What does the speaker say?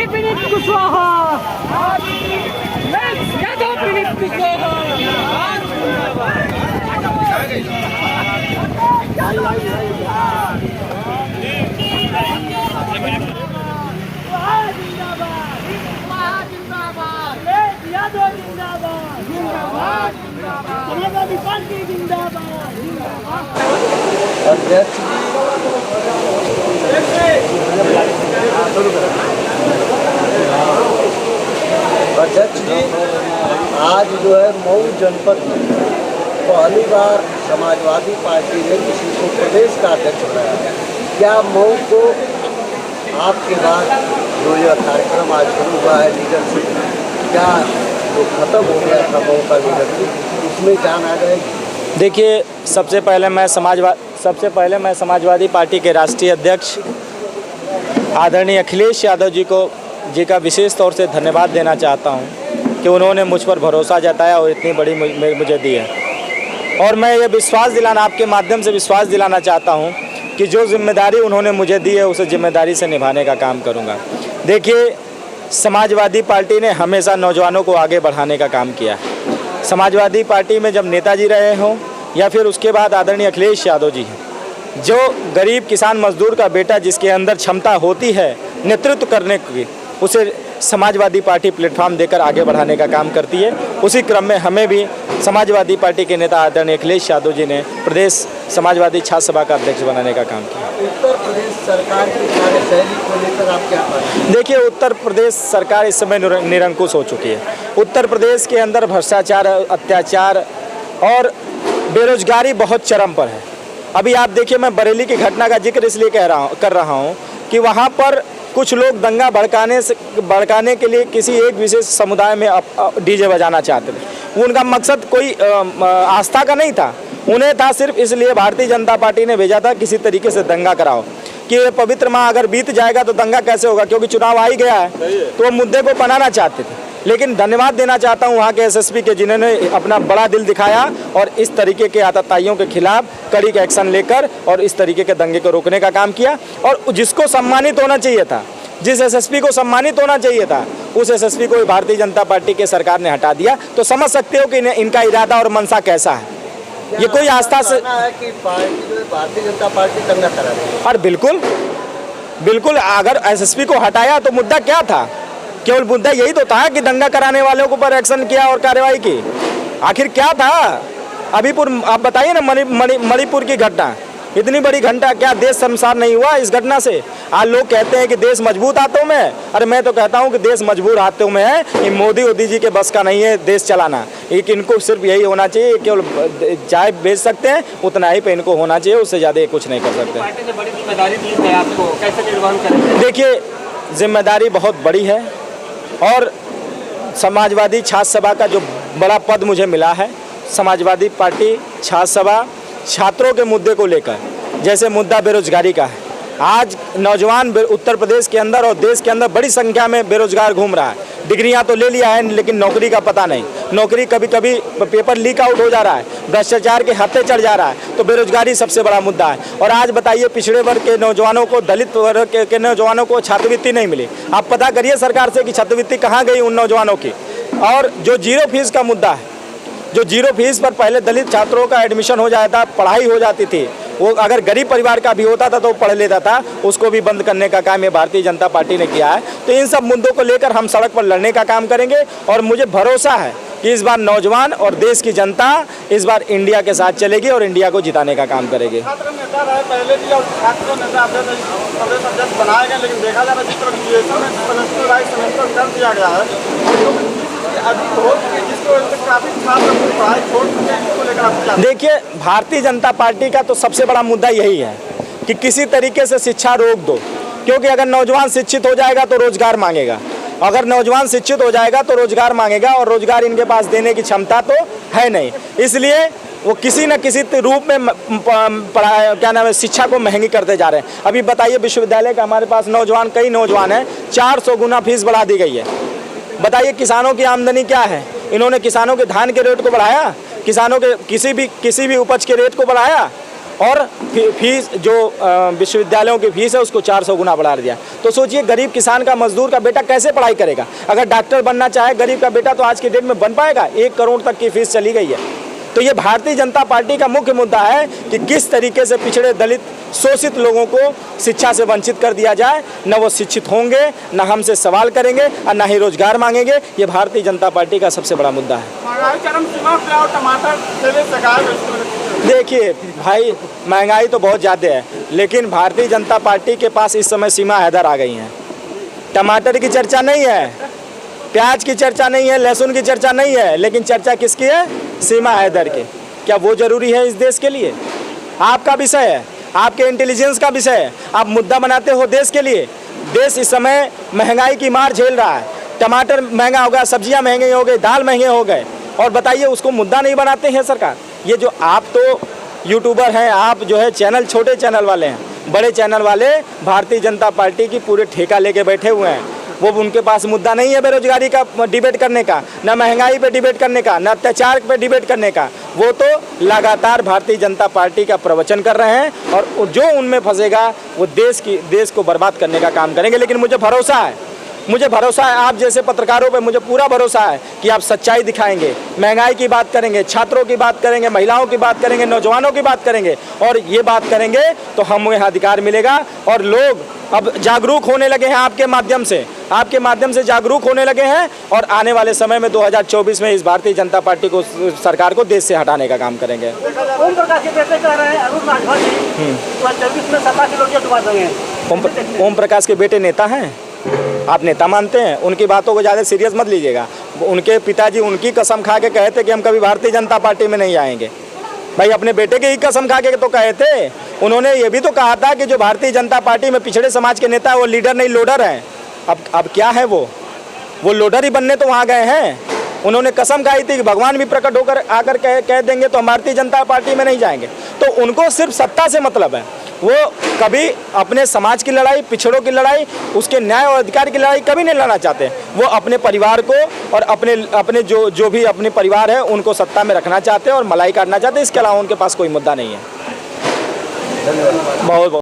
विनीत कुशवाहा, यादव विनीत कुशवाहा। यादव जिंदाबाद, जिंदाबाद, समाजवादी पार्टी जिंदाबाद, जिंदाबाद। अध्यक्ष जी, आज जो है मऊ जनपद में पहली बार समाजवादी पार्टी ने किसी को प्रदेश का अध्यक्ष बनाया है। क्या मऊ को आपके बाद जो यह कार्यक्रम आज शुरू हुआ है लीडरशिप, क्या जो खत्म हो गया था मऊ का लीडरशिप, उसमें जान आ जाएगी? देखिए, सबसे पहले मैं समाजवादी पार्टी के राष्ट्रीय अध्यक्ष आदरणीय अखिलेश यादव जी का विशेष तौर से धन्यवाद देना चाहता हूं कि उन्होंने मुझ पर भरोसा जताया और इतनी बड़ी मुझे दी है। और मैं ये आपके माध्यम से विश्वास दिलाना चाहता हूं कि जो जिम्मेदारी उन्होंने मुझे दी है उसे जिम्मेदारी से निभाने का काम करूंगा। देखिए, समाजवादी पार्टी ने हमेशा नौजवानों को आगे बढ़ाने का काम किया है। समाजवादी पार्टी में जब नेताजी रहे हों या फिर उसके बाद आदरणीय अखिलेश यादव जी हैं, जो गरीब किसान मजदूर का बेटा जिसके अंदर क्षमता होती है नेतृत्व करने की, उसे समाजवादी पार्टी प्लेटफॉर्म देकर आगे बढ़ाने का काम करती है। उसी क्रम में हमें भी समाजवादी पार्टी के नेता आदरणीय अखिलेश यादव जी ने प्रदेश समाजवादी छात्र सभा का अध्यक्ष बनाने का काम किया। उत्तर प्रदेश सरकार की कार्यशैली को लेकर आप क्या कहेंगे? देखिए, उत्तर प्रदेश सरकार इस समय निरंकुश हो चुकी है। उत्तर प्रदेश के अंदर भ्रष्टाचार, अत्याचार और बेरोजगारी बहुत चरम पर है। अभी आप देखिए, मैं बरेली की घटना का जिक्र इसलिए कर रहा हूँ कि वहाँ पर कुछ लोग दंगा भड़काने के लिए किसी एक विशेष समुदाय में डीजे बजाना चाहते थे। उनका मकसद कोई आस्था का नहीं था, उन्हें था सिर्फ इसलिए भारतीय जनता पार्टी ने भेजा था किसी तरीके से दंगा कराओ कि ये पवित्र माह अगर बीत जाएगा तो दंगा कैसे होगा, क्योंकि चुनाव आ ही गया है। तो वो मुद्दे को बनाना चाहते थे। लेकिन धन्यवाद देना चाहता हूँ वहाँ के एसएसपी के, जिन्होंने अपना बड़ा दिल दिखाया और इस तरीके के आतताइयों के खिलाफ कड़ी एक्शन लेकर और इस तरीके के दंगे को रोकने का काम किया। और जिसको सम्मानित होना चाहिए था, जिस एसएसपी को सम्मानित होना चाहिए था, उस एसएसपी को भारतीय जनता पार्टी के सरकार ने हटा दिया। तो समझ सकते हो कि इनका इरादा और मंशा कैसा है। ये कोई आस्था से है कि भारतीय जनता पार्टी दंगा करा रही है। और बिल्कुल अगर एसएसपी को हटाया तो मुद्दा क्या था? केवल मुद्दा यही तो था कि दंगा कराने वालों के ऊपर एक्शन किया और कार्रवाई की। आखिर क्या था? अभीपुर आप बताइए ना, मणिपुर की घटना, इतनी बड़ी घटना, क्या देश शर्मसार नहीं हुआ इस घटना से? आज लोग कहते हैं कि देश मजबूत हाथों में है। अरे मैं तो कहता हूं कि देश मजबूत हाथों में है। ये मोदी जी के बस का नहीं है देश चलाना। एक इनको सिर्फ यही होना चाहिए, केवल चाय बेच सकते हैं उतना ही पे इनको होना चाहिए, उससे ज़्यादा ये कुछ नहीं कर सकते। पार्टी ने बड़ी जिम्मेदारी दी है आपको, कैसे निर्वहन करेंगे? देखिए, जिम्मेदारी बहुत बड़ी है और समाजवादी छात्र सभा का जो बड़ा पद मुझे मिला है, समाजवादी पार्टी छात्र सभा छात्रों के मुद्दे को लेकर, जैसे मुद्दा बेरोजगारी का है। आज नौजवान उत्तर प्रदेश के अंदर और देश के अंदर बड़ी संख्या में बेरोजगार घूम रहा है। डिग्रियां तो ले लिया है लेकिन नौकरी का पता नहीं। नौकरी कभी पेपर लीक आउट हो जा रहा है, भ्रष्टाचार के हत्थे चढ़ जा रहा है। तो बेरोजगारी सबसे बड़ा मुद्दा है। और आज बताइए, पिछड़े वर्ग के नौजवानों को, दलित वर्ग के नौजवानों को छात्रवृत्ति नहीं मिली। आप पता करिए सरकार से कि छात्रवृत्ति कहाँ गई उन नौजवानों की। और जो जीरो फीस का मुद्दा है, जो जीरो फीस पर पहले दलित छात्रों का एडमिशन हो जाता, पढ़ाई हो जाती थी, वो अगर गरीब परिवार का भी होता था तो वो पढ़ लेता था, उसको भी बंद करने का काम ये भारतीय जनता पार्टी ने किया है। तो इन सब मुद्दों को लेकर हम सड़क पर लड़ने का काम करेंगे और मुझे भरोसा है कि इस बार नौजवान और देश की जनता इस बार इंडिया के साथ चलेगी और इंडिया को जिताने का काम करेगी। छात्र नेता रहे पहले भी और छात्र नेता प्रदेश अध्यक्ष बनाए गए, लेकिन देखा जाए जिस तरह कर दिया गया है देखिए, भारतीय जनता पार्टी का तो सबसे बड़ा मुद्दा यही है कि किसी तरीके से शिक्षा रोक दो, क्योंकि अगर नौजवान शिक्षित हो जाएगा तो रोजगार मांगेगा, अगर नौजवान शिक्षित हो जाएगा तो रोजगार मांगेगा और रोजगार इनके पास देने की क्षमता तो है नहीं। इसलिए वो किसी न किसी रूप में शिक्षा को महंगी करते जा रहे हैं। अभी बताइए, विश्वविद्यालय का हमारे पास कई नौजवान हैं, 400 गुना फीस बढ़ा दी गई है। बताइए किसानों की आमदनी क्या है? इन्होंने किसानों के धान के रेट को बढ़ाया, किसानों के किसी भी उपज के रेट को बढ़ाया? और फीस जो विश्वविद्यालयों की फीस है उसको 400 गुना बढ़ा दिया। तो सोचिए गरीब किसान का, मजदूर का बेटा कैसे पढ़ाई करेगा। अगर डॉक्टर बनना चाहे गरीब का बेटा तो आज की डेट में बन पाएगा? 1 करोड़ तक की फीस चली गई है। तो ये भारतीय जनता पार्टी का मुख्य मुद्दा है कि किस तरीके से पिछड़े, दलित, शोषित लोगों को शिक्षा से वंचित कर दिया जाए। न वो शिक्षित होंगे, न हमसे सवाल करेंगे और न ही रोजगार मांगेंगे। ये भारतीय जनता पार्टी का सबसे बड़ा मुद्दा है। महंगाई चरम सीमा पे और टमाटर ठेले से गायब। देखिए भाई, महंगाई तो बहुत ज़्यादा है, लेकिन भारतीय जनता पार्टी के पास इस समय सीमा हैदर आ गई हैं। टमाटर की चर्चा नहीं है, प्याज की चर्चा नहीं है, लहसुन की चर्चा नहीं है, लेकिन चर्चा किसकी है? सीमा हैदर की। क्या वो जरूरी है इस देश के लिए? आपका विषय है, आपके इंटेलिजेंस का विषय है। आप मुद्दा बनाते हो देश के लिए। देश इस समय महंगाई की मार झेल रहा है। टमाटर महंगा हो गया, सब्जियां महंगे हो गए, दाल महंगे हो गए, और बताइए उसको मुद्दा नहीं बनाते हैं सरकार। ये जो आप तो यूट्यूबर हैं, आप जो है चैनल, छोटे चैनल वाले हैं, बड़े चैनल वाले भारतीय जनता पार्टी की पूरे ठेका लेके बैठे हुए हैं। वो उनके पास मुद्दा नहीं है बेरोजगारी का डिबेट करने का, न महंगाई पे डिबेट करने का, न अत्याचार पे डिबेट करने का। वो तो लगातार भारतीय जनता पार्टी का प्रवचन कर रहे हैं, और जो उनमें फंसेगा वो देश को बर्बाद करने का काम करेंगे। लेकिन मुझे भरोसा है आप जैसे पत्रकारों पे मुझे पूरा भरोसा है कि आप सच्चाई दिखाएंगे, महंगाई की बात करेंगे, छात्रों की बात करेंगे, महिलाओं की बात करेंगे, नौजवानों की बात करेंगे, और ये बात करेंगे तो हमें अधिकार मिलेगा। और लोग अब जागरूक होने लगे हैं आपके माध्यम से जागरूक होने लगे हैं, और आने वाले समय में 2024 में इस भारतीय जनता पार्टी को, सरकार को देश से हटाने का काम करेंगे। ओम प्रकाश के बेटे कह रहे हैं अरुण राठौर जी 2024 में सत्ता की रोटियां डुबा देंगे। ओम प्रकाश के बेटे नेता हैं? आप नेता मानते हैं? उनकी बातों को ज़्यादा सीरियस मत लीजिएगा। उनके पिताजी उनकी कसम खा के कहे थे कि हम कभी भारतीय जनता पार्टी में नहीं आएंगे। भाई अपने बेटे की ही कसम खा के तो कहे थे। उन्होंने ये भी तो कहा था कि जो भारतीय जनता पार्टी में पिछड़े समाज के नेता है वो लीडर नहीं लोडर हैं। अब क्या है वो लोडर ही बनने तो वहाँ गए हैं। उन्होंने कसम खाई थी कि भगवान भी प्रकट होकर आकर कह देंगे तो हम भारतीय जनता पार्टी में नहीं जाएंगे। तो उनको सिर्फ सत्ता से मतलब है। वो कभी अपने समाज की लड़ाई, पिछड़ों की लड़ाई, उसके न्याय और अधिकार की लड़ाई कभी नहीं लड़ना चाहते। वो अपने परिवार को और अपने जो भी अपने परिवार है उनको सत्ता में रखना चाहते हैं और मलाई काटना चाहते हैं। इसके अलावा उनके पास कोई मुद्दा नहीं है। बहुत